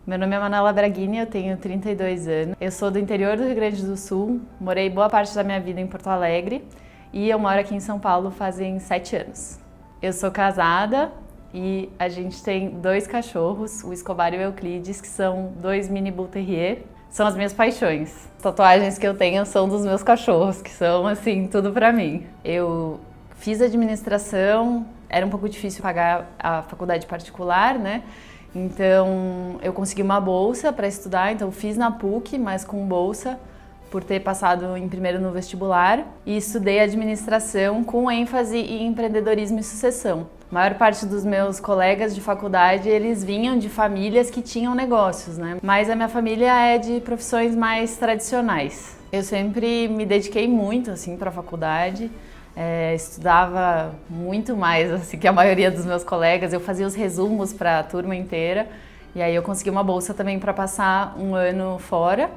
Meu nome é Manuela Braghini, eu tenho 32 anos. Eu sou do interior do Rio Grande do Sul, morei boa parte da minha vida em Porto Alegre e eu moro aqui em São Paulo fazem 7 anos. Eu sou casada e a gente tem 2 cachorros, o Escobar e o Euclides, que são 2 mini Bull Terrier. São as minhas paixões. As tatuagens que eu tenho são dos meus cachorros, que são, assim, tudo pra mim. Eu fiz administração, era um pouco difícil pagar a faculdade particular, né? Então, eu consegui uma bolsa para estudar, então fiz na PUC, mas com bolsa, por ter passado em primeiro no vestibular, e estudei administração com ênfase em empreendedorismo e sucessão. A maior parte dos meus colegas de faculdade, eles vinham de famílias que tinham negócios, né? Mas a minha família é de profissões mais tradicionais. Eu sempre me dediquei muito, assim, para a faculdade. Estudava muito mais assim, que a maioria dos meus colegas, eu fazia os resumos para a turma inteira e aí eu consegui uma bolsa também para passar um ano fora.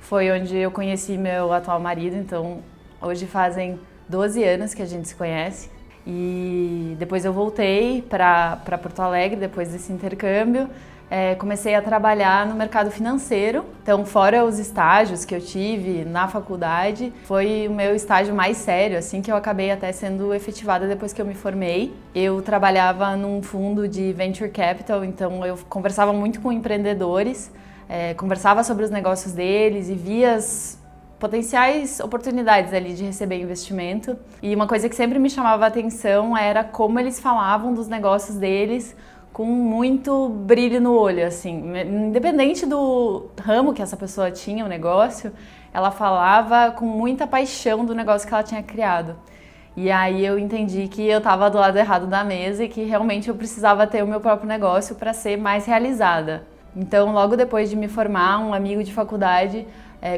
Foi onde eu conheci meu atual marido, então hoje fazem 12 anos que a gente se conhece e depois eu voltei para Porto Alegre depois desse intercâmbio. Comecei a trabalhar no mercado financeiro, então fora os estágios que eu tive na faculdade, foi o meu estágio mais sério, assim, que eu acabei até sendo efetivada depois que eu me formei. Eu trabalhava num fundo de Venture Capital, então eu conversava muito com empreendedores, conversava sobre os negócios deles e via as potenciais oportunidades ali de receber investimento. E uma coisa que sempre me chamava a atenção era como eles falavam dos negócios deles, com muito brilho no olho, assim, independente do ramo que essa pessoa tinha, o negócio, ela falava com muita paixão do negócio que ela tinha criado. E aí eu entendi que eu estava do lado errado da mesa e que realmente eu precisava ter o meu próprio negócio para ser mais realizada. Então, logo depois de me formar, um amigo de faculdade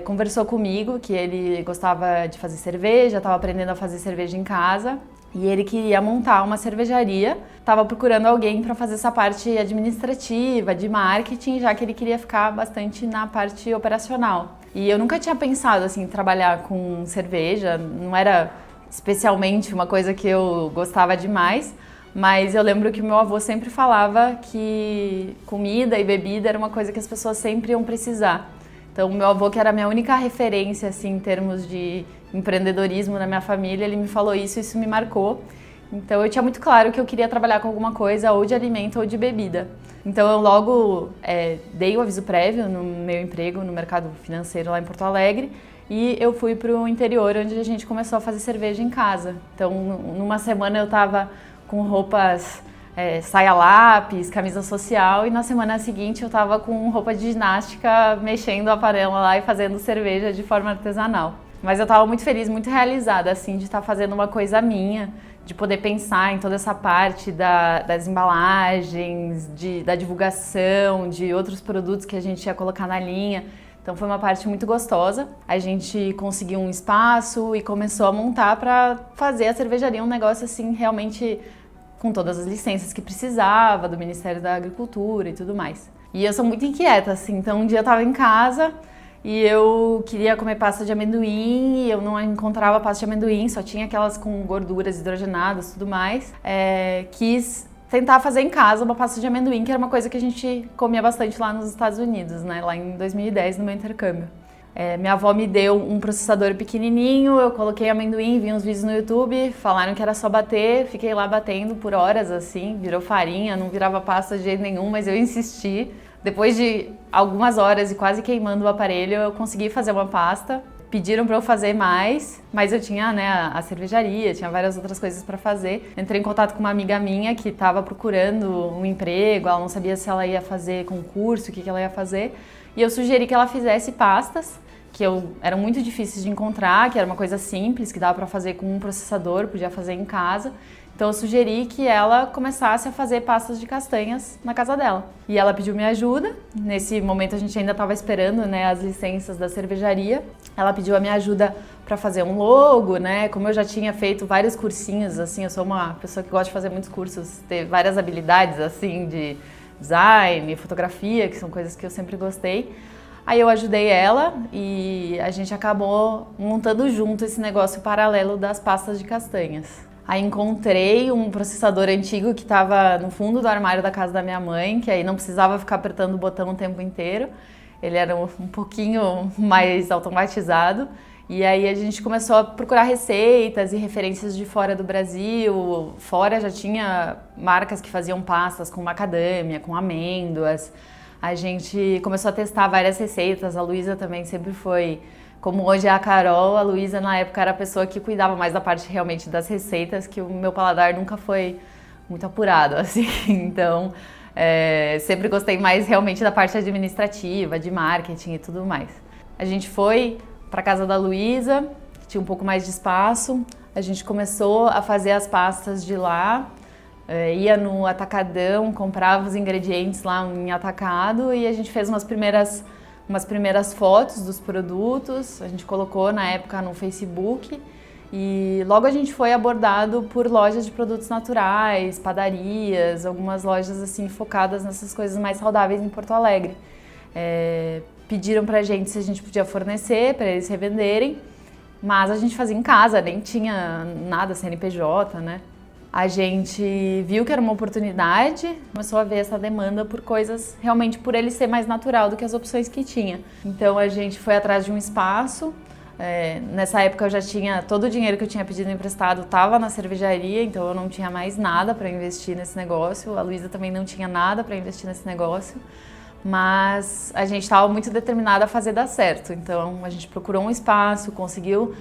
conversou comigo que ele gostava de fazer cerveja, estava aprendendo a fazer cerveja em casa. E ele queria montar uma cervejaria, estava procurando alguém para fazer essa parte administrativa, de marketing, já que ele queria ficar bastante na parte operacional. E eu nunca tinha pensado assim, em trabalhar com cerveja, não era especialmente uma coisa que eu gostava demais, mas eu lembro que o meu avô sempre falava que comida e bebida era uma coisa que as pessoas sempre iam precisar. Então, o meu avô, que era a minha única referência assim, em termos de empreendedorismo na minha família, ele me falou isso e isso me marcou. Então, eu tinha muito claro que eu queria trabalhar com alguma coisa ou de alimento ou de bebida. Então, eu logo dei o aviso prévio no meu emprego no mercado financeiro lá em Porto Alegre e eu fui para o interior, onde a gente começou a fazer cerveja em casa. Então, numa semana eu estava com roupas saia lápis, camisa social, e na semana seguinte eu tava com roupa de ginástica, mexendo a panela lá e fazendo cerveja de forma artesanal. Mas eu tava muito feliz, muito realizada, assim, de estar fazendo uma coisa minha, de poder pensar em toda essa parte das embalagens, da divulgação, de outros produtos que a gente ia colocar na linha. Então foi uma parte muito gostosa. A gente conseguiu um espaço e começou a montar para fazer a cervejaria um negócio assim realmente com todas as licenças que precisava, do Ministério da Agricultura e tudo mais. E eu sou muito inquieta, assim, então um dia eu tava em casa e eu queria comer pasta de amendoim e eu não encontrava pasta de amendoim, só tinha aquelas com gorduras hidrogenadas e tudo mais. Quis tentar fazer em casa uma pasta de amendoim, que era uma coisa que a gente comia bastante lá nos Estados Unidos, né, lá em 2010, no meu intercâmbio. Minha avó me deu um processador pequenininho, eu coloquei amendoim, vi uns vídeos no YouTube, falaram que era só bater, fiquei lá batendo por horas assim, virou farinha, não virava pasta de jeito nenhum, mas eu insisti. Depois de algumas horas e quase queimando o aparelho, eu consegui fazer uma pasta. Pediram para eu fazer mais, mas eu tinha, né, a cervejaria, tinha várias outras coisas para fazer. Entrei em contato com uma amiga minha que estava procurando um emprego, ela não sabia se ela ia fazer concurso, o que ela ia fazer. E eu sugeri que ela fizesse pastas, que eram muito difíceis de encontrar, que era uma coisa simples, que dava para fazer com um processador, podia fazer em casa. Então eu sugeri que ela começasse a fazer pastas de castanhas na casa dela. E ela pediu minha ajuda. Nesse momento a gente ainda estava esperando, né, as licenças da cervejaria. Ela pediu a minha ajuda para fazer um logo, né? Como eu já tinha feito vários cursinhos, assim, eu sou uma pessoa que gosta de fazer muitos cursos, ter várias habilidades, assim, de design, fotografia, que são coisas que eu sempre gostei. Aí eu ajudei ela e a gente acabou montando junto esse negócio paralelo das pastas de castanhas. Aí encontrei um processador antigo que estava no fundo do armário da casa da minha mãe, que aí não precisava ficar apertando o botão o tempo inteiro. Ele era um pouquinho mais automatizado. E aí a gente começou a procurar receitas e referências de fora do Brasil. Fora já tinha marcas que faziam pastas com macadâmia, com amêndoas. A gente começou a testar várias receitas. A Luísa também sempre foi... Como hoje é a Carol, a Luísa na época era a pessoa que cuidava mais da parte realmente das receitas, que o meu paladar nunca foi muito apurado, assim. Então, sempre gostei mais realmente da parte administrativa, de marketing e tudo mais. A gente foi para a casa da Luísa, que tinha um pouco mais de espaço. A gente começou a fazer as pastas de lá, ia no atacadão, comprava os ingredientes lá em atacado e a gente fez umas primeiras fotos dos produtos, a gente colocou na época no Facebook e logo a gente foi abordado por lojas de produtos naturais, padarias, algumas lojas assim focadas nessas coisas mais saudáveis em Porto Alegre. Pediram pra gente se a gente podia fornecer para eles revenderem, mas a gente fazia em casa, nem tinha nada CNPJ, né? A gente viu que era uma oportunidade, começou a ver essa demanda por coisas, realmente por ele ser mais natural do que as opções que tinha. Então a gente foi atrás de um espaço, nessa época eu já tinha, todo o dinheiro que eu tinha pedido emprestado estava na cervejaria, então eu não tinha mais nada para investir nesse negócio, a Luísa também não tinha nada para investir nesse negócio, mas a gente estava muito determinada a fazer dar certo, então a gente procurou um espaço, conseguiu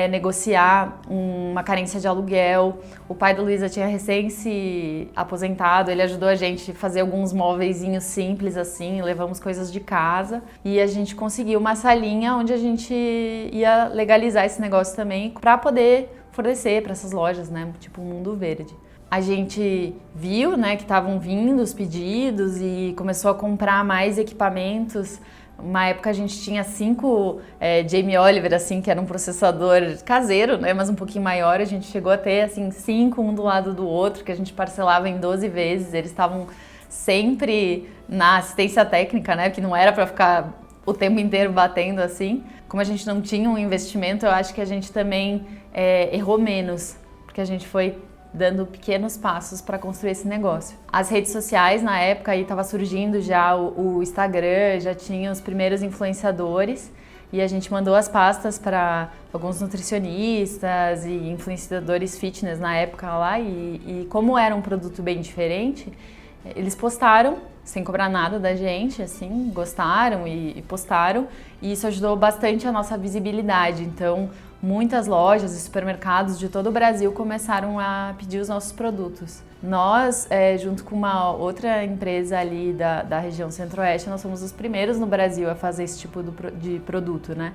negociar uma carência de aluguel. O pai da Luísa tinha recém se aposentado, ele ajudou a gente a fazer alguns móveizinhos simples assim, levamos coisas de casa e a gente conseguiu uma salinha onde a gente ia legalizar esse negócio também para poder fornecer para essas lojas, né, tipo Mundo Verde. A gente viu, né, que estavam vindo os pedidos e começou a comprar mais equipamentos. Uma época a gente tinha 5 Jamie Oliver, assim, que era um processador caseiro, né, mas um pouquinho maior. A gente chegou a ter, assim, 5 um do lado do outro, que a gente parcelava em 12 vezes. Eles estavam sempre na assistência técnica, né, que não era para ficar o tempo inteiro batendo assim. Como a gente não tinha um investimento, eu acho que a gente também errou menos, porque a gente foi dando pequenos passos para construir esse negócio. As redes sociais, na época, aí estava surgindo já o Instagram, já tinha os primeiros influenciadores e a gente mandou as pastas para alguns nutricionistas e influenciadores fitness na época lá e como era um produto bem diferente, eles postaram sem cobrar nada da gente, assim, gostaram e postaram e isso ajudou bastante a nossa visibilidade. Então, muitas lojas e supermercados de todo o Brasil começaram a pedir os nossos produtos. Nós, junto com uma outra empresa ali da região Centro-Oeste, nós somos os primeiros no Brasil a fazer esse tipo de produto, né?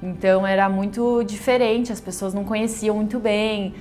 Então era muito diferente, as pessoas não conheciam muito bem,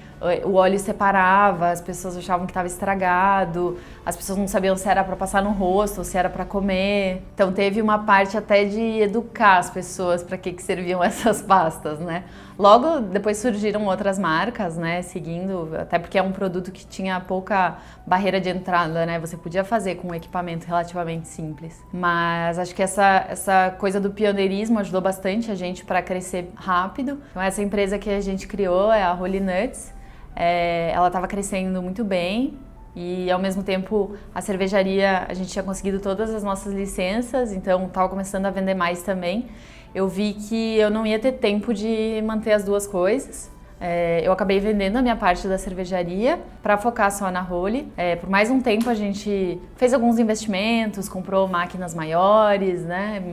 o óleo separava, as pessoas achavam que estava estragado, as pessoas não sabiam se era para passar no rosto ou se era para comer. Então teve uma parte até de educar as pessoas para que serviam essas pastas, né? Logo depois surgiram outras marcas, né, seguindo, até porque é um produto que tinha pouca barreira de entrada, né? Você podia fazer com um equipamento relativamente simples. Mas acho que essa coisa do pioneirismo ajudou bastante a gente para crescer rápido. Então essa empresa que a gente criou é a Holy Nuts. Ela estava crescendo muito bem e ao mesmo tempo a cervejaria, a gente tinha conseguido todas as nossas licenças, então estava começando a vender mais também. Eu vi que eu não ia ter tempo de manter as duas coisas. Eu acabei vendendo a minha parte da cervejaria para focar só na Holy. Por mais um tempo a gente fez alguns investimentos, comprou máquinas maiores, né?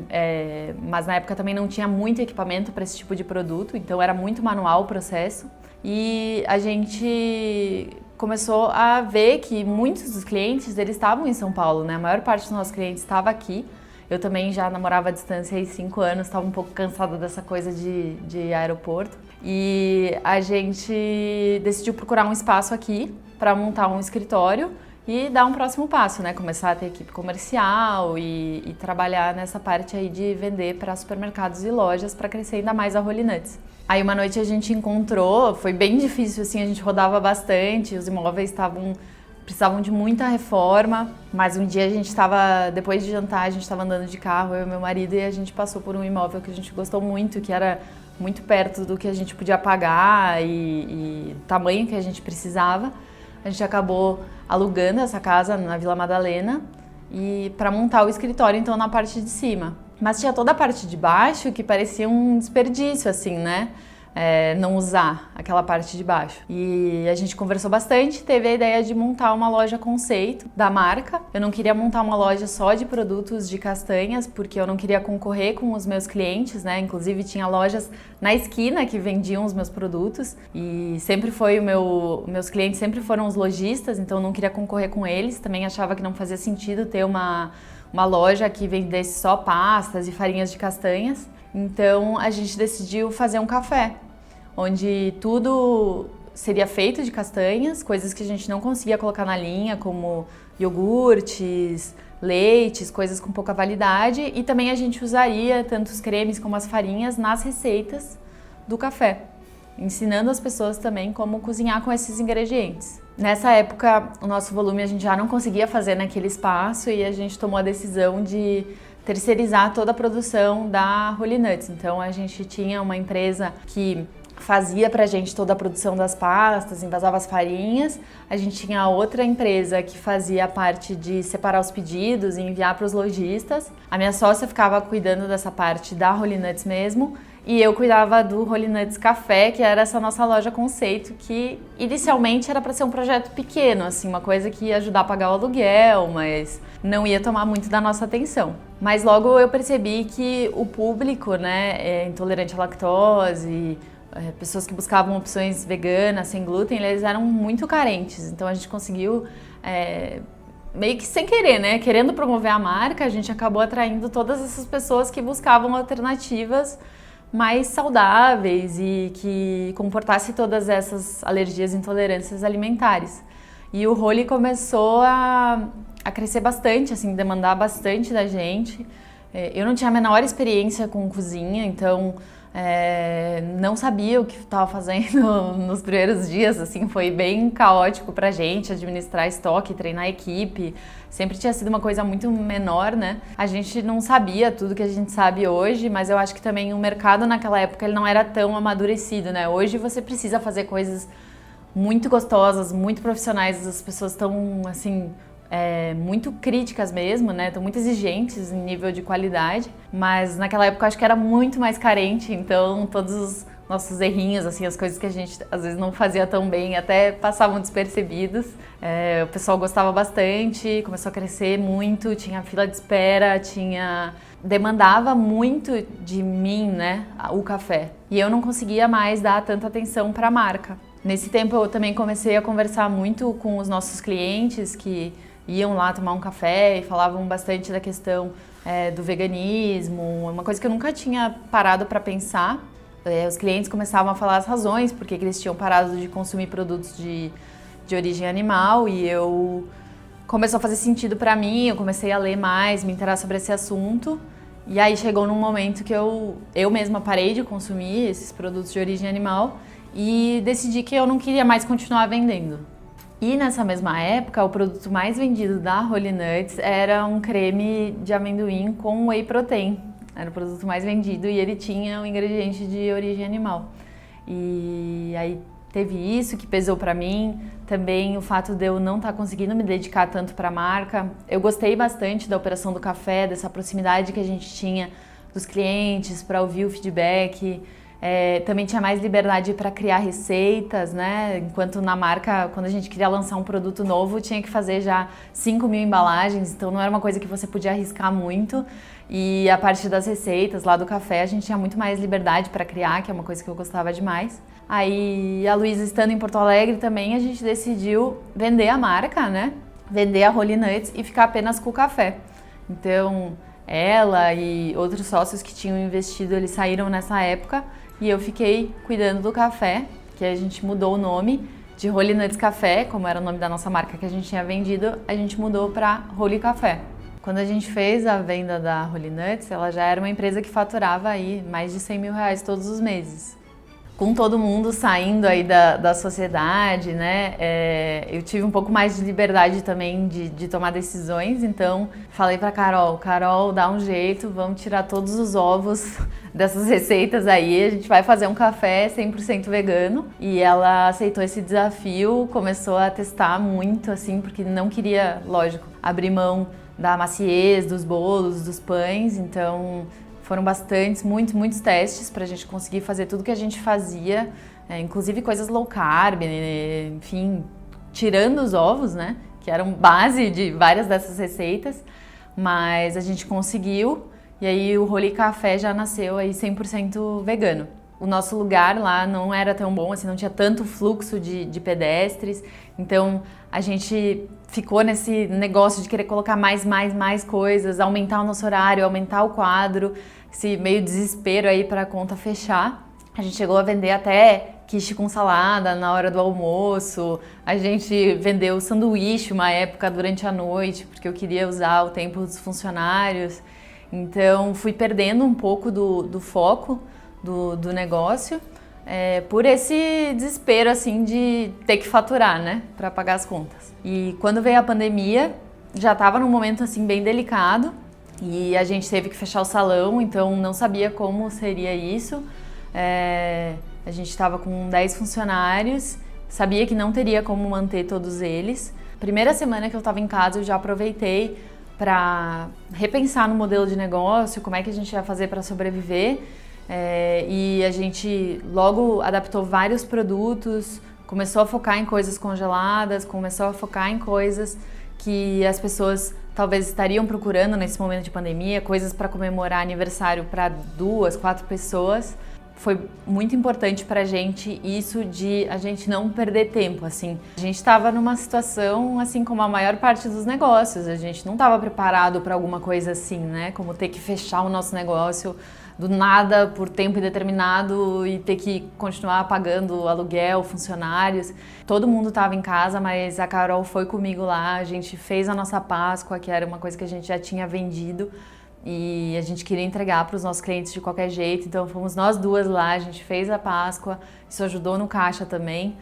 Mas na época também não tinha muito equipamento para esse tipo de produto, então era muito manual o processo. E a gente começou a ver que muitos dos clientes eles estavam em São Paulo, né? A maior parte dos nossos clientes estava aqui. Eu também já namorava à distância há 5 anos, estava um pouco cansada dessa coisa de aeroporto. E a gente decidiu procurar um espaço aqui para montar um escritório e dar um próximo passo, né? Começar a ter equipe comercial e trabalhar nessa parte aí de vender para supermercados e lojas para crescer ainda mais a Holy Nuts. Aí uma noite a gente encontrou, foi bem difícil assim, a gente rodava bastante, os imóveis estavam precisavam de muita reforma, mas um dia a gente estava, depois de jantar, a gente estava andando de carro, eu e meu marido, e a gente passou por um imóvel que a gente gostou muito, que era muito perto do que a gente podia pagar e o tamanho que a gente precisava. A gente acabou alugando essa casa na Vila Madalena e para montar o escritório, então, na parte de cima. Mas tinha toda a parte de baixo que parecia um desperdício, assim, né? Não usar aquela parte de baixo. E a gente conversou bastante, teve a ideia de montar uma loja conceito da marca. Eu não queria montar uma loja só de produtos de castanhas, porque eu não queria concorrer com os meus clientes, né? Inclusive tinha lojas na esquina que vendiam os meus produtos e sempre foi meus clientes sempre foram os lojistas, então eu não queria concorrer com eles. Também achava que não fazia sentido ter uma loja que vendesse só pastas e farinhas de castanhas. Então a gente decidiu fazer um café, onde tudo seria feito de castanhas, coisas que a gente não conseguia colocar na linha, como iogurtes, leites, coisas com pouca validade, e também a gente usaria tanto os cremes como as farinhas nas receitas do café, ensinando as pessoas também como cozinhar com esses ingredientes. Nessa época, o nosso volume a gente já não conseguia fazer naquele espaço e a gente tomou a decisão de terceirizar toda a produção da Holy Nuts. Então a gente tinha uma empresa que fazia pra gente toda a produção das pastas, envasava as farinhas. A gente tinha outra empresa que fazia a parte de separar os pedidos e enviar para os lojistas. A minha sócia ficava cuidando dessa parte da Holy Nuts mesmo. E eu cuidava do Holy Nuts Café, que era essa nossa loja conceito, que inicialmente era para ser um projeto pequeno, assim, uma coisa que ia ajudar a pagar o aluguel, mas não ia tomar muito da nossa atenção. Mas logo eu percebi que o público, né, intolerante à lactose, pessoas que buscavam opções veganas, sem glúten, eles eram muito carentes. Então a gente conseguiu, meio que sem querer, né, querendo promover a marca, a gente acabou atraindo todas essas pessoas que buscavam alternativas mais saudáveis e que comportasse todas essas alergias e intolerâncias alimentares. E o Holy começou a crescer bastante, assim, demandar bastante da gente. Eu não tinha a menor experiência com cozinha, então não sabia o que estava fazendo nos primeiros dias, assim, foi bem caótico pra gente administrar estoque, treinar a equipe. Sempre tinha sido uma coisa muito menor, né? A gente não sabia tudo que a gente sabe hoje, mas eu acho que também o mercado naquela época ele não era tão amadurecido, né? Hoje você precisa fazer coisas muito gostosas, muito profissionais, as pessoas estão, assim, muito críticas mesmo, né? Estão muito exigentes em nível de qualidade, mas naquela época eu acho que era muito mais carente, então todos os nossos errinhos, assim, as coisas que a gente às vezes não fazia tão bem, até passavam despercebidos. O pessoal gostava bastante, começou a crescer muito, tinha fila de espera, demandava muito de mim, né, o café. E eu não conseguia mais dar tanta atenção para a marca. Nesse tempo eu também comecei a conversar muito com os nossos clientes que iam lá tomar um café e falavam bastante da questão do veganismo, uma coisa que eu nunca tinha parado para pensar. Os clientes começavam a falar as razões porque eles tinham parado de consumir produtos de origem animal e começou a fazer sentido para mim, eu comecei a ler mais, me interessar sobre esse assunto. E aí chegou num momento que eu mesma parei de consumir esses produtos de origem animal e decidi que eu não queria mais continuar vendendo. E nessa mesma época, o produto mais vendido da Holy Nuts era um creme de amendoim com whey protein. Era o produto mais vendido e ele tinha um ingrediente de origem animal. E aí teve isso que pesou pra mim, também o fato de eu não estar conseguindo me dedicar tanto para a marca. Eu gostei bastante da operação do café, dessa proximidade que a gente tinha dos clientes para ouvir o feedback. Também tinha mais liberdade para criar receitas, né? Enquanto na marca, quando a gente queria lançar um produto novo, tinha que fazer já 5.000 embalagens, então não era uma coisa que você podia arriscar muito. E a parte das receitas lá do café, a gente tinha muito mais liberdade para criar, que é uma coisa que eu gostava demais. Aí a Luísa estando em Porto Alegre também, a gente decidiu vender a marca, né? Vender a Holy Nuts e ficar apenas com o café. Então ela e outros sócios que tinham investido, eles saíram nessa época e eu fiquei cuidando do café, que a gente mudou o nome de Holy Nuts Café, como era o nome da nossa marca que a gente tinha vendido, a gente mudou para Holy Café. Quando a gente fez a venda da Holy Nuts, ela já era uma empresa que faturava aí mais de 100 mil reais todos os meses. Com todo mundo saindo aí da sociedade, né, eu tive um pouco mais de liberdade também de tomar decisões, então falei pra Carol, dá um jeito, vamos tirar todos os ovos dessas receitas aí, a gente vai fazer um café 100% vegano. E ela aceitou esse desafio, começou a testar muito, assim, porque não queria, lógico, abrir mão da maciez, dos bolos, dos pães, então foram muitos testes para a gente conseguir fazer tudo que a gente fazia, inclusive coisas low carb, enfim, tirando os ovos, né, que eram base de várias dessas receitas, mas a gente conseguiu, e aí o Rolly Café já nasceu aí 100% vegano. O nosso lugar lá não era tão bom, assim, não tinha tanto fluxo de pedestres, então a gente ficou nesse negócio de querer colocar mais coisas, aumentar o nosso horário, aumentar o quadro, esse meio desespero aí para a conta fechar. A gente chegou a vender até quiche com salada na hora do almoço, a gente vendeu sanduíche uma época durante a noite, porque eu queria usar o tempo dos funcionários, então fui perdendo um pouco do foco do negócio, por esse desespero assim de ter que faturar, né, para pagar as contas. E quando veio a pandemia, já estava num momento assim bem delicado e a gente teve que fechar o salão, então não sabia como seria isso. A gente estava com 10 funcionários, sabia que não teria como manter todos eles. Primeira semana que eu estava em casa, eu já aproveitei para repensar no modelo de negócio, como é que a gente ia fazer para sobreviver. E a gente logo adaptou vários produtos, começou a focar em coisas congeladas, começou a focar em coisas que as pessoas talvez estariam procurando nesse momento de pandemia, coisas para comemorar aniversário para 2, 4 pessoas. Foi muito importante pra gente isso de a gente não perder tempo, assim. A gente estava numa situação, assim, como a maior parte dos negócios, a gente não estava preparado para alguma coisa assim, né? Como ter que fechar o nosso negócio do nada por tempo indeterminado e ter que continuar pagando aluguel, funcionários. Todo mundo estava em casa, mas a Carol foi comigo lá, a gente fez a nossa Páscoa, que era uma coisa que a gente já tinha vendido e a gente queria entregar para os nossos clientes de qualquer jeito, então fomos nós duas lá, a gente fez a Páscoa, isso ajudou no caixa também.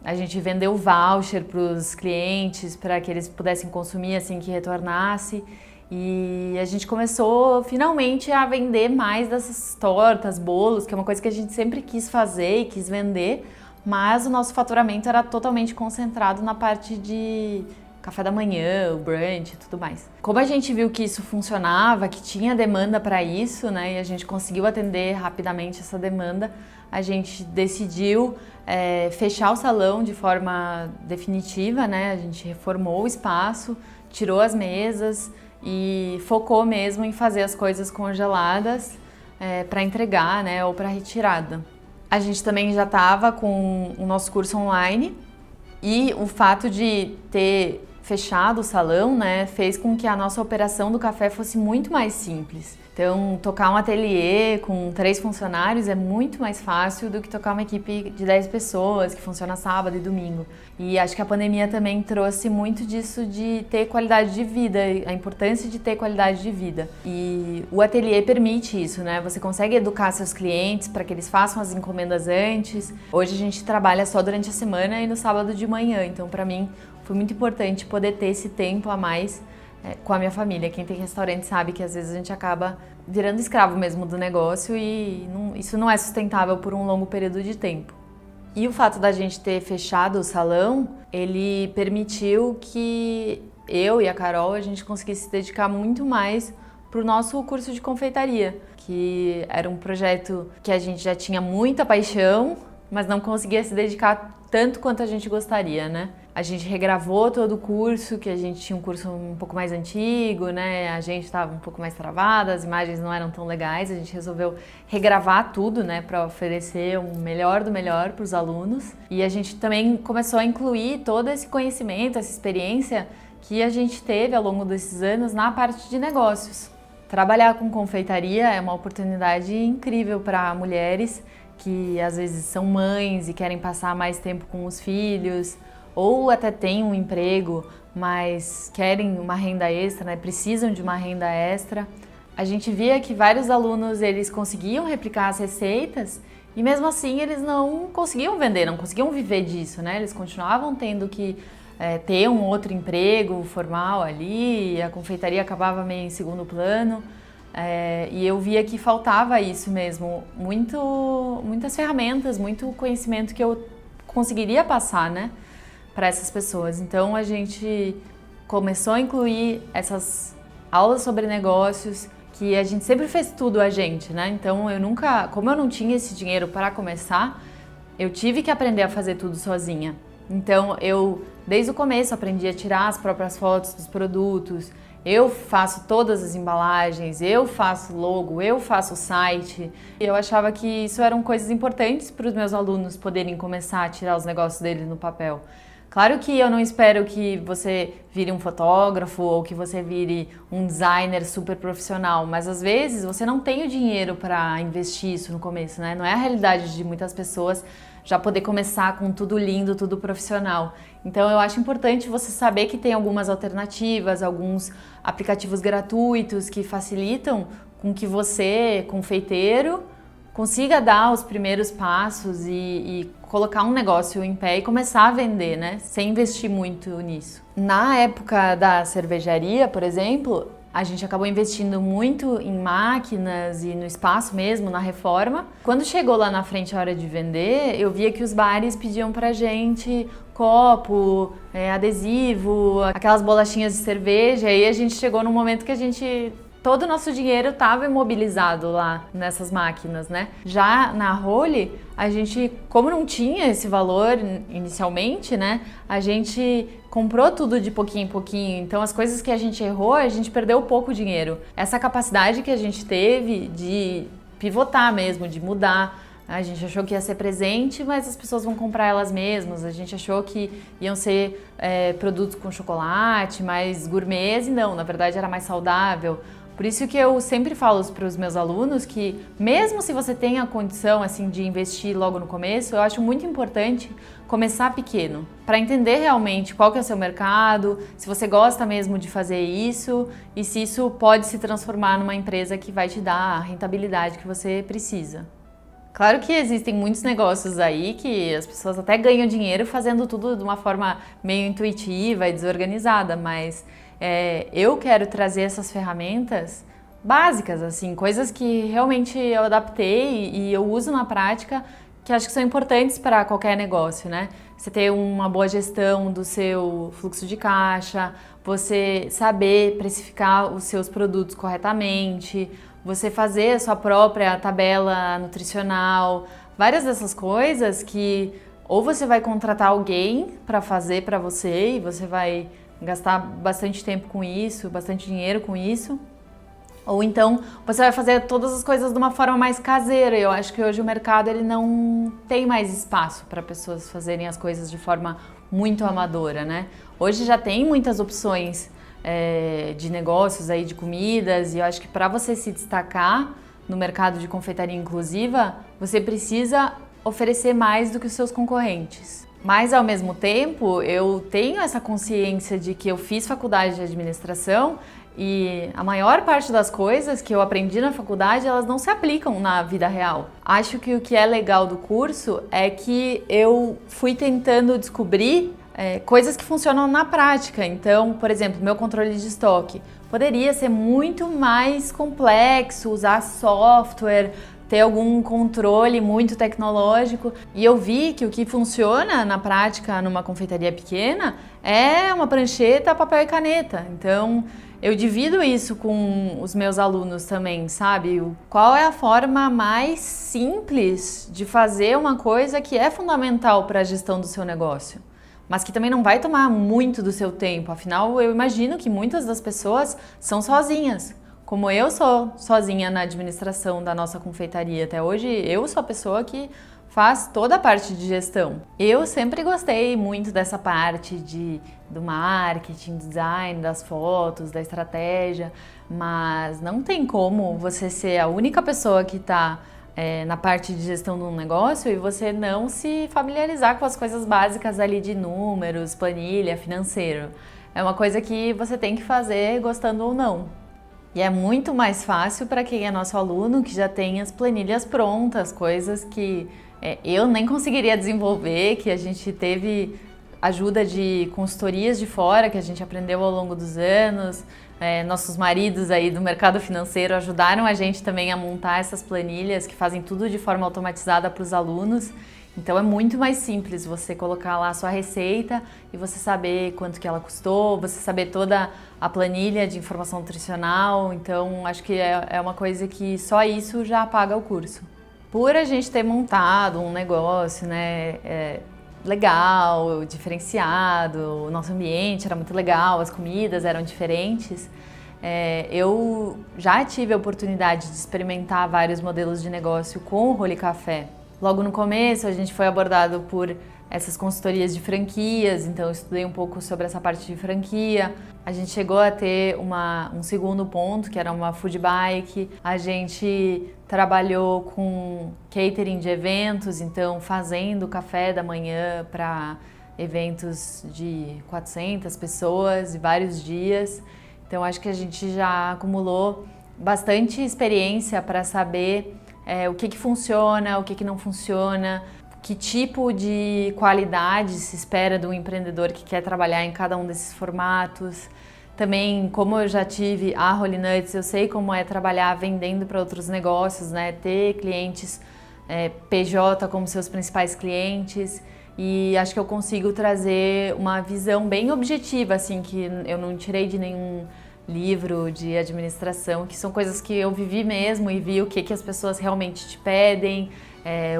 A gente vendeu voucher para os clientes para que eles pudessem consumir assim que retornasse. E a gente começou finalmente a vender mais dessas tortas, bolos, que é uma coisa que a gente sempre quis fazer e quis vender, mas o nosso faturamento era totalmente concentrado na parte de café da manhã, o brunch e tudo mais. Como a gente viu que isso funcionava, que tinha demanda para isso, né, e a gente conseguiu atender rapidamente essa demanda, a gente decidiu fechar o salão de forma definitiva, né, a gente reformou o espaço, tirou as mesas, e focou mesmo em fazer as coisas congeladas para entregar, né, ou para retirada. A gente também já estava com o nosso curso online e o fato de ter fechado o salão, né, fez com que a nossa operação do café fosse muito mais simples. Então, tocar um ateliê com 3 funcionários é muito mais fácil do que tocar uma equipe de 10 pessoas, que funciona sábado e domingo. E acho que a pandemia também trouxe muito disso de ter qualidade de vida, a importância de ter qualidade de vida. E o ateliê permite isso, né? Você consegue educar seus clientes para que eles façam as encomendas antes. Hoje a gente trabalha só durante a semana e no sábado de manhã, então para mim foi muito importante poder ter esse tempo a mais com a minha família. Quem tem restaurante sabe que às vezes a gente acaba virando escravo mesmo do negócio e isso não é sustentável por um longo período de tempo. E o fato da gente ter fechado o salão, ele permitiu que eu e a Carol, a gente conseguisse se dedicar muito mais para o nosso curso de confeitaria, que era um projeto que a gente já tinha muita paixão, mas não conseguia se dedicar tanto quanto a gente gostaria, né? A gente regravou todo o curso, que a gente tinha um curso um pouco mais antigo, né? A gente estava um pouco mais travada, as imagens não eram tão legais, a gente resolveu regravar tudo, né, para oferecer o melhor do melhor para os alunos. E a gente também começou a incluir todo esse conhecimento, essa experiência que a gente teve ao longo desses anos na parte de negócios. Trabalhar com confeitaria é uma oportunidade incrível para mulheres que às vezes são mães e querem passar mais tempo com os filhos, ou até têm um emprego, mas querem uma renda extra, né? Precisam de uma renda extra. A gente via que vários alunos eles conseguiam replicar as receitas E mesmo assim eles não conseguiam vender, não conseguiam viver disso, né? Eles continuavam tendo que ter um outro emprego formal ali, e a confeitaria acabava meio em segundo plano. E eu via que faltava isso mesmo, muitas ferramentas, muito conhecimento que eu conseguiria passar, né, para essas pessoas. Então a gente começou a incluir essas aulas sobre negócios, que a gente sempre fez tudo a gente, né? Então como eu não tinha esse dinheiro para começar, eu tive que aprender a fazer tudo sozinha. Então eu, desde o começo, aprendi a tirar as próprias fotos dos produtos, eu faço todas as embalagens, eu faço logo, eu faço o site. Eu achava que isso eram coisas importantes para os meus alunos poderem começar a tirar os negócios deles no papel. Claro que eu não espero que você vire um fotógrafo ou que você vire um designer super profissional, mas às vezes você não tem o dinheiro para investir isso no começo, né? Não é a realidade de muitas pessoas já poder começar com tudo lindo, tudo profissional. Então eu acho importante você saber que tem algumas alternativas, alguns aplicativos gratuitos que facilitam com que você, confeiteiro, consiga dar os primeiros passos e colocar um negócio em pé e começar a vender, né? Sem investir muito nisso. Na época da cervejaria, por exemplo, a gente acabou investindo muito em máquinas e no espaço mesmo, na reforma. Quando chegou lá na frente a hora de vender, eu via que os bares pediam pra gente copo, adesivo, aquelas bolachinhas de cerveja. E aí a gente chegou num momento que todo o nosso dinheiro estava imobilizado lá nessas máquinas, né? Já na Holy, a gente, como não tinha esse valor inicialmente, né? A gente comprou tudo de pouquinho em pouquinho. Então, as coisas que a gente errou, a gente perdeu pouco dinheiro. Essa capacidade que a gente teve de pivotar mesmo, de mudar. A gente achou que ia ser presente, mas as pessoas vão comprar elas mesmas. A gente achou que iam ser produtos com chocolate, mais gourmet, e não, na verdade era mais saudável. Por isso que eu sempre falo para os meus alunos que, mesmo se você tem a condição assim, de investir logo no começo, eu acho muito importante começar pequeno, para entender realmente qual que é o seu mercado, se você gosta mesmo de fazer isso e se isso pode se transformar numa empresa que vai te dar a rentabilidade que você precisa. Claro que existem muitos negócios aí que as pessoas até ganham dinheiro fazendo tudo de uma forma meio intuitiva e desorganizada, mas eu quero trazer essas ferramentas básicas, assim, coisas que realmente eu adaptei e eu uso na prática, que acho que são importantes para qualquer negócio, né? Você ter uma boa gestão do seu fluxo de caixa, você saber precificar os seus produtos corretamente, você fazer a sua própria tabela nutricional, várias dessas coisas que ou você vai contratar alguém para fazer para você e você vai gastar bastante tempo com isso, bastante dinheiro com isso, ou então você vai fazer todas as coisas de uma forma mais caseira. Eu acho que hoje o mercado ele não tem mais espaço para pessoas fazerem as coisas de forma muito amadora, né? Hoje já tem muitas opções de negócios aí, de comidas, e eu acho que para você se destacar no mercado de confeitaria inclusiva, você precisa oferecer mais do que os seus concorrentes. Mas, ao mesmo tempo, eu tenho essa consciência de que eu fiz faculdade de administração e a maior parte das coisas que eu aprendi na faculdade, elas não se aplicam na vida real. Acho que o que é legal do curso é que eu fui tentando descobrir coisas que funcionam na prática. Então, por exemplo, meu controle de estoque poderia ser muito mais complexo, usar software, ter algum controle muito tecnológico. E eu vi que o que funciona na prática numa confeitaria pequena é uma prancheta, papel e caneta. Então, eu divido isso com os meus alunos também, sabe? Qual é a forma mais simples de fazer uma coisa que é fundamental para a gestão do seu negócio, mas que também não vai tomar muito do seu tempo. Afinal, eu imagino que muitas das pessoas são sozinhas. Como eu sou sozinha na administração da nossa confeitaria até hoje, eu sou a pessoa que faz toda a parte de gestão. Eu sempre gostei muito dessa parte do marketing, design, das fotos, da estratégia, mas não tem como você ser a única pessoa que está na parte de gestão de um negócio e você não se familiarizar com as coisas básicas ali de números, planilha, financeiro. É uma coisa que você tem que fazer gostando ou não. E é muito mais fácil para quem é nosso aluno, que já tem as planilhas prontas, coisas que eu nem conseguiria desenvolver, que a gente teve ajuda de consultorias de fora, que a gente aprendeu ao longo dos anos. Nossos maridos aí do mercado financeiro ajudaram a gente também a montar essas planilhas que fazem tudo de forma automatizada para os alunos. Então é muito mais simples você colocar lá a sua receita e você saber quanto que ela custou, você saber toda a planilha de informação nutricional. Então acho que é uma coisa que só isso já paga o curso. Por a gente ter montado um negócio, né, legal, diferenciado, o nosso ambiente era muito legal, as comidas eram diferentes. Eu já tive a oportunidade de experimentar vários modelos de negócio com o Rolly Café. Logo no começo a gente foi abordado por essas consultorias de franquias, então eu estudei um pouco sobre essa parte de franquia. A gente chegou a ter um segundo ponto, que era uma food bike. A gente trabalhou com catering de eventos, então fazendo café da manhã para eventos de 400 pessoas e vários dias. Então acho que a gente já acumulou bastante experiência para saber o que funciona, o que não funciona, que tipo de qualidade se espera do empreendedor que quer trabalhar em cada um desses formatos. Também, como eu já tive a Rolly Nuts, eu sei como é trabalhar vendendo para outros negócios, né? Ter clientes PJ como seus principais clientes. E acho que eu consigo trazer uma visão bem objetiva, assim, que eu não tirei de nenhum livro de administração, que são coisas que eu vivi mesmo e vi o que as pessoas realmente te pedem,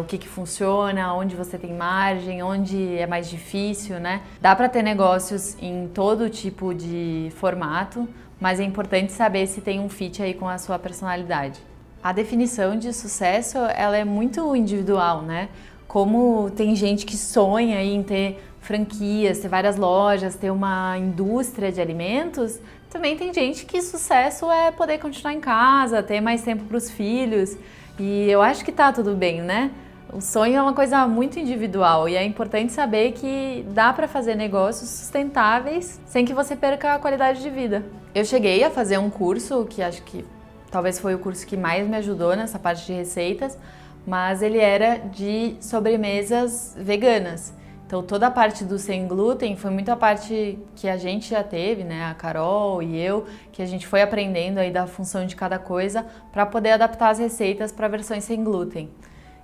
o que funciona, onde você tem margem, onde é mais difícil, né? Dá para ter negócios em todo tipo de formato, mas é importante saber se tem um fit aí com a sua personalidade. A definição de sucesso, ela é muito individual, né? Como tem gente que sonha em ter franquias, ter várias lojas, ter uma indústria de alimentos, também tem gente que sucesso é poder continuar em casa, ter mais tempo para os filhos. E eu acho que tá tudo bem, né? O sonho é uma coisa muito individual e é importante saber que dá para fazer negócios sustentáveis sem que você perca a qualidade de vida. Eu cheguei a fazer um curso que acho que talvez foi o curso que mais me ajudou nessa parte de receitas, mas ele era de sobremesas veganas. Então toda a parte do sem glúten foi muito a parte que a gente já teve, né, a Carol e eu, que a gente foi aprendendo aí da função de cada coisa para poder adaptar as receitas para versões sem glúten.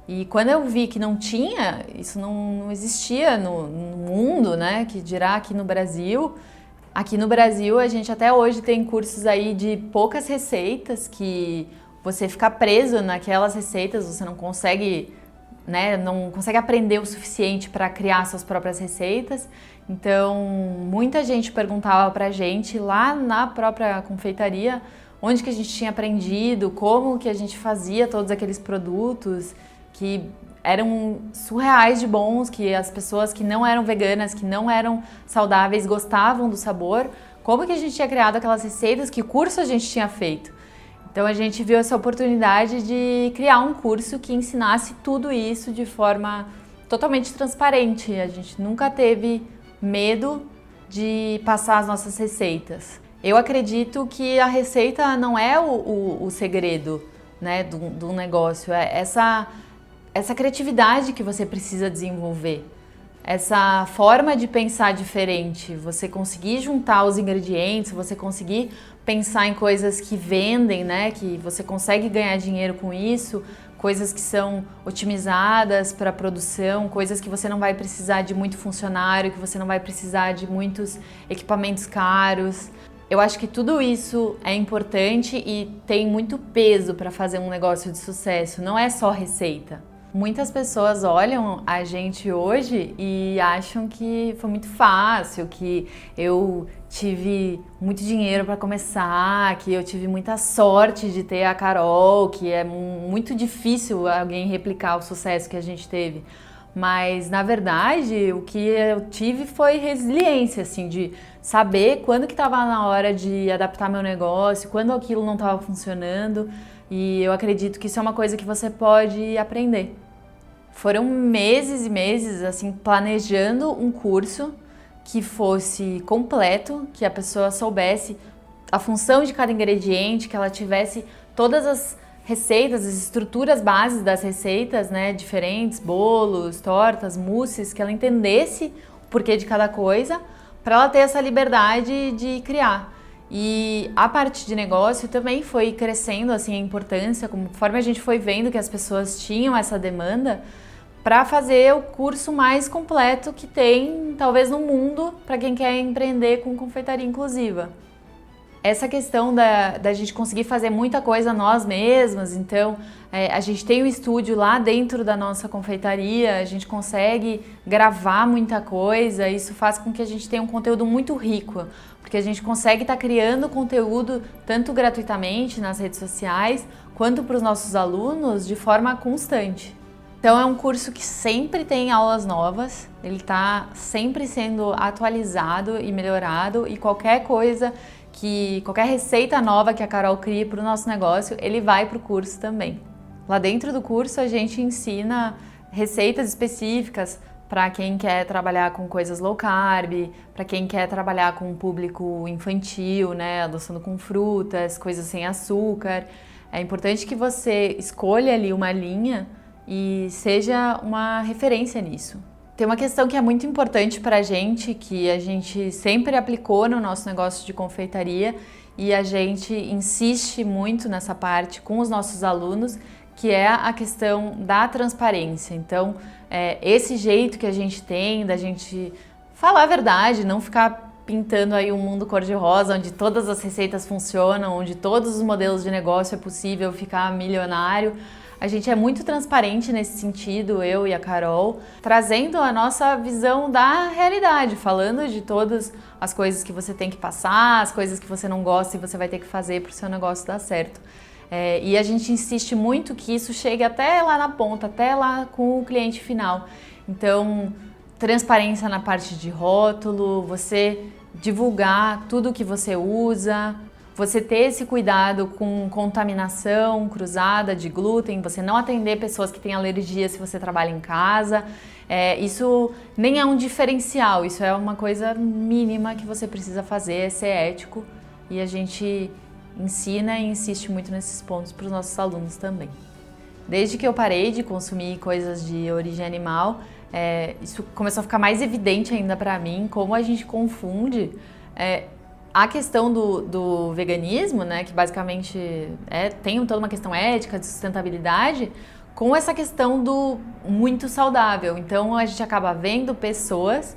E quando eu vi que não tinha, isso não existia no mundo, né, que dirá aqui no Brasil. Aqui no Brasil a gente até hoje tem cursos aí de poucas receitas que você fica preso naquelas receitas, você não consegue, né, não consegue aprender o suficiente para criar suas próprias receitas. Então, muita gente perguntava pra gente lá na própria confeitaria onde que a gente tinha aprendido, como que a gente fazia todos aqueles produtos que eram surreais de bons, que as pessoas que não eram veganas, que não eram saudáveis, gostavam do sabor. Como que a gente tinha criado aquelas receitas, que curso a gente tinha feito. Então a gente viu essa oportunidade de criar um curso que ensinasse tudo isso de forma totalmente transparente. A gente nunca teve medo de passar as nossas receitas. Eu acredito que a receita não é o segredo, né, do negócio, é essa criatividade que você precisa desenvolver. Essa forma de pensar diferente, você conseguir juntar os ingredientes, você conseguir pensar em coisas que vendem, né? Que você consegue ganhar dinheiro com isso, coisas que são otimizadas para a produção, coisas que você não vai precisar de muito funcionário, que você não vai precisar de muitos equipamentos caros. Eu acho que tudo isso é importante e tem muito peso para fazer um negócio de sucesso, não é só receita. Muitas pessoas olham a gente hoje e acham que foi muito fácil, que eu tive muito dinheiro para começar, que eu tive muita sorte de ter a Carol, que é muito difícil alguém replicar o sucesso que a gente teve. Mas, na verdade, o que eu tive foi resiliência, assim, de saber quando que estava na hora de adaptar meu negócio, quando aquilo não estava funcionando. E eu acredito que isso é uma coisa que você pode aprender. Foram meses e meses, assim, planejando um curso que fosse completo, que a pessoa soubesse a função de cada ingrediente, que ela tivesse todas as receitas, as estruturas bases das receitas, né, diferentes, bolos, tortas, mousses, que ela entendesse o porquê de cada coisa, para ela ter essa liberdade de criar. E a parte de negócio também foi crescendo assim a importância, conforme a gente foi vendo que as pessoas tinham essa demanda, para fazer o curso mais completo que tem, talvez no mundo, para quem quer empreender com confeitaria inclusiva. Essa questão da gente conseguir fazer muita coisa nós mesmas, então a gente tem um estúdio lá dentro da nossa confeitaria, a gente consegue gravar muita coisa, isso faz com que a gente tenha um conteúdo muito rico, porque a gente consegue estar criando conteúdo tanto gratuitamente nas redes sociais, quanto para os nossos alunos de forma constante. Então é um curso que sempre tem aulas novas, ele está sempre sendo atualizado e melhorado, e qualquer receita nova que a Carol crie para o nosso negócio, ele vai para o curso também. Lá dentro do curso a gente ensina receitas específicas para quem quer trabalhar com coisas low carb, para quem quer trabalhar com um público infantil, né, adoçando com frutas, coisas sem açúcar. É importante que você escolha ali uma linha e seja uma referência nisso. Tem uma questão que é muito importante para a gente, que a gente sempre aplicou no nosso negócio de confeitaria e a gente insiste muito nessa parte com os nossos alunos, que é a questão da transparência. Então, esse jeito que a gente tem da gente falar a verdade, não ficar pintando aí um mundo cor-de-rosa, onde todas as receitas funcionam, onde todos os modelos de negócio é possível ficar milionário. A gente é muito transparente nesse sentido, eu e a Carol, trazendo a nossa visão da realidade, falando de todas as coisas que você tem que passar, as coisas que você não gosta e você vai ter que fazer para o seu negócio dar certo. E a gente insiste muito que isso chegue até lá na ponta, até lá com o cliente final. Então, transparência na parte de rótulo, você divulgar tudo que você usa, você ter esse cuidado com contaminação cruzada de glúten, você não atender pessoas que têm alergia se você trabalha em casa. Isso nem é um diferencial, isso é uma coisa mínima que você precisa fazer, é ser ético. E a gente ensina e insiste muito nesses pontos para os nossos alunos também. Desde que eu parei de consumir coisas de origem animal, isso começou a ficar mais evidente ainda para mim, como a gente confunde a questão do veganismo, né, que basicamente tem toda uma questão ética, de sustentabilidade, com essa questão do muito saudável. Então a gente acaba vendo pessoas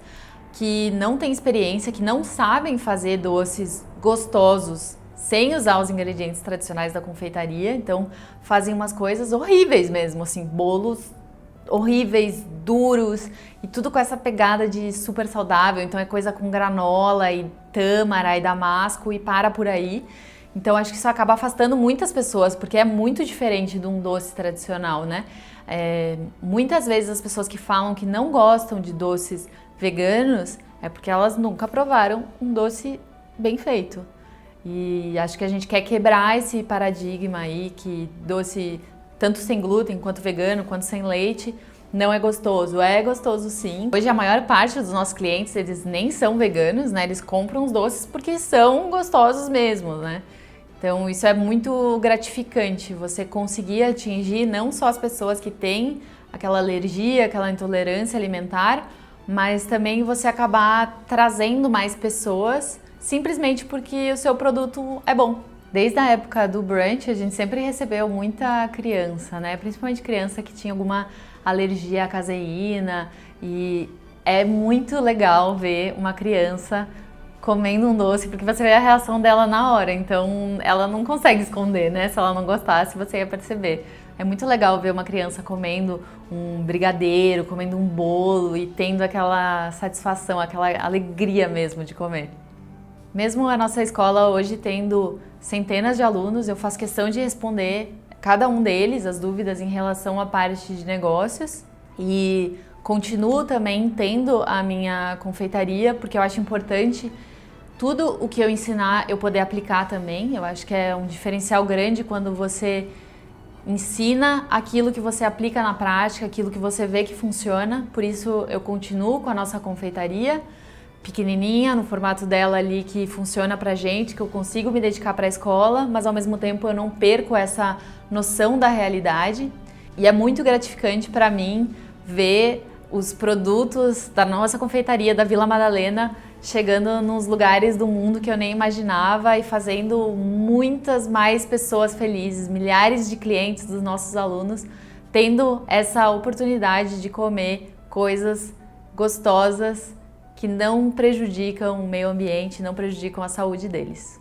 que não têm experiência, que não sabem fazer doces gostosos sem usar os ingredientes tradicionais da confeitaria, então fazem umas coisas horríveis mesmo, assim, bolos horríveis, duros, e tudo com essa pegada de super saudável. Então é coisa com granola e tâmara e damasco e para por aí. Então acho que isso acaba afastando muitas pessoas, porque é muito diferente de um doce tradicional, né? Muitas vezes as pessoas que falam que não gostam de doces veganos é porque elas nunca provaram um doce bem feito. E acho que a gente quer quebrar esse paradigma aí que doce tanto sem glúten, quanto vegano, quanto sem leite, não é gostoso. É gostoso sim. Hoje a maior parte dos nossos clientes, eles nem são veganos, né? Eles compram os doces porque são gostosos mesmo, né? Então isso é muito gratificante, você conseguir atingir não só as pessoas que têm aquela alergia, aquela intolerância alimentar, mas também você acabar trazendo mais pessoas simplesmente porque o seu produto é bom. Desde a época do brunch, a gente sempre recebeu muita criança, né? Principalmente criança que tinha alguma alergia à caseína, e é muito legal ver uma criança comendo um doce, porque você vê a reação dela na hora, então ela não consegue esconder, né? Se ela não gostasse, você ia perceber. É muito legal ver uma criança comendo um brigadeiro, comendo um bolo e tendo aquela satisfação, aquela alegria mesmo de comer. Mesmo a nossa escola hoje tendo centenas de alunos, eu faço questão de responder cada um deles as dúvidas em relação à parte de negócios, e continuo também tendo a minha confeitaria, porque eu acho importante tudo o que eu ensinar eu poder aplicar também. Eu acho que é um diferencial grande quando você ensina aquilo que você aplica na prática, aquilo que você vê que funciona. Por isso eu continuo com a nossa confeitaria, pequenininha, no formato dela ali que funciona pra gente, que eu consigo me dedicar para a escola, mas ao mesmo tempo eu não perco essa noção da realidade. E é muito gratificante para mim ver os produtos da nossa confeitaria da Vila Madalena chegando nos lugares do mundo que eu nem imaginava e fazendo muitas mais pessoas felizes, milhares de clientes dos nossos alunos tendo essa oportunidade de comer coisas gostosas que não prejudicam o meio ambiente, não prejudicam a saúde deles.